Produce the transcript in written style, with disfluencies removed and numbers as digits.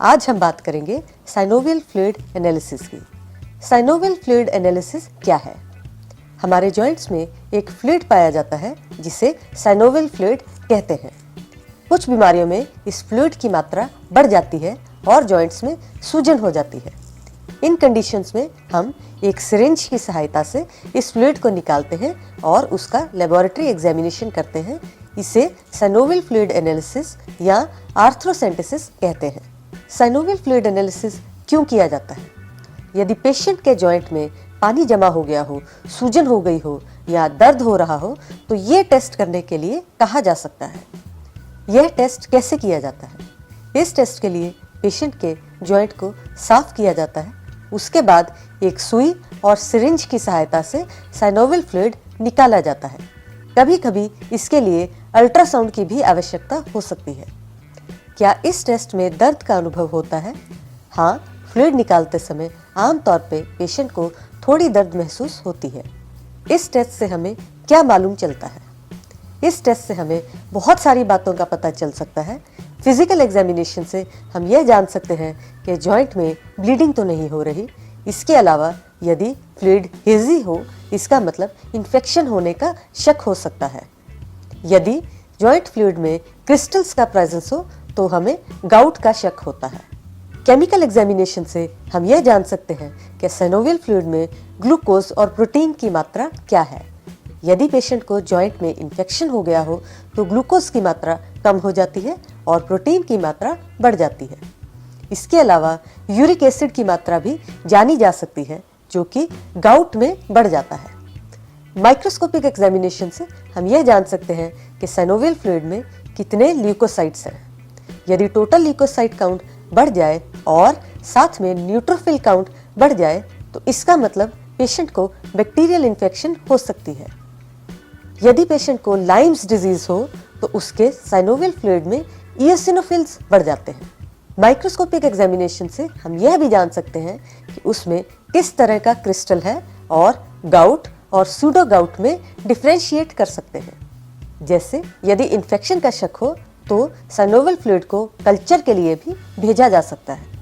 आज हम बात करेंगे साइनोवियल फ्लूइड एनालिसिस की। साइनोवियल फ्लूइड एनालिसिस क्या है? हमारे जॉइंट्स में एक फ्लूइड पाया जाता है जिसे साइनोवियल फ्लूइड कहते हैं। कुछ बीमारियों में इस फ्लूइड की मात्रा बढ़ जाती है और जॉइंट्स में सूजन हो जाती है। इन कंडीशंस में हम एक सिरिंज की सहायता से इस फ्लूइड को निकालते हैं और उसका लेबोरेटरी एग्जामिनेशन करते हैं। इसे साइनोवियल फ्लूइड एनालिसिस या आर्थ्रोसेंटेसिस कहते हैं। साइनोवियल फ्लूइड एनालिसिस क्यों किया जाता है? यदि पेशेंट के जॉइंट में पानी जमा हो गया हो, सूजन हो गई हो या दर्द हो रहा हो तो ये टेस्ट करने के लिए कहा जा सकता है। यह टेस्ट कैसे किया जाता है? इस टेस्ट के लिए पेशेंट के जॉइंट को साफ किया जाता है। उसके बाद एक सुई और सिरिंज की सहायता से साइनोवियल फ्लूइड निकाला जाता है। कभी कभी इसके लिए अल्ट्रासाउंड की भी आवश्यकता हो सकती है। क्या इस टेस्ट में दर्द का अनुभव होता है? हाँ, फ्लूइड निकालते समय आमतौर पे पेशेंट को थोड़ी दर्द महसूस होती है। इस टेस्ट से हमें क्या मालूम चलता है? इस टेस्ट से हमें बहुत सारी बातों का पता चल सकता है। फिजिकल एग्जामिनेशन से हम यह जान सकते हैं कि जॉइंट में ब्लीडिंग तो नहीं हो रही। इसके अलावा यदि फ्लूइड हेजी हो, इसका मतलब इन्फेक्शन होने का शक हो सकता है। यदि जॉइंट फ्लूइड में क्रिस्टल्स का प्रेजेंस हो तो हमें गाउट का शक होता है। केमिकल एग्जामिनेशन से हम यह जान सकते हैं कि साइनोवियल फ्लूइड में ग्लूकोज और प्रोटीन की मात्रा क्या है। यदि पेशेंट को जॉइंट में इन्फेक्शन हो गया हो तो ग्लूकोज की मात्रा कम हो जाती है और प्रोटीन की मात्रा बढ़ जाती है। इसके अलावा यूरिक एसिड की मात्रा भी जानी जा सकती है जो कि गाउट में बढ़ जाता है। माइक्रोस्कोपिक एग्जामिनेशन से हम यह जान सकते हैं कि साइनोवियल फ्लूइड में कितने ल्यूकोसाइट्स हैं। यदि टोटल ल्यूकोसाइट काउंट बढ़ जाए और साथ में न्यूट्रोफिल काउंट बढ़ जाए तो इसका मतलब पेशेंट को बैक्टीरियल इन्फेक्शन हो सकती है। यदि पेशेंट को लाइम्स डिजीज हो तो उसके साइनोवियल फ्लूइड में इयोसिनोफिल्स बढ़ जाते हैं। माइक्रोस्कोपिक एग्जामिनेशन से हम यह भी जान सकते हैं कि उसमें किस तरह का क्रिस्टल है और गाउट और सूडो गाउट में डिफरेंशिएट कर सकते हैं। जैसे यदि इन्फेक्शन का शक हो तो साइनोवियल फ्लूइड को कल्चर के लिए भी भेजा जा सकता है।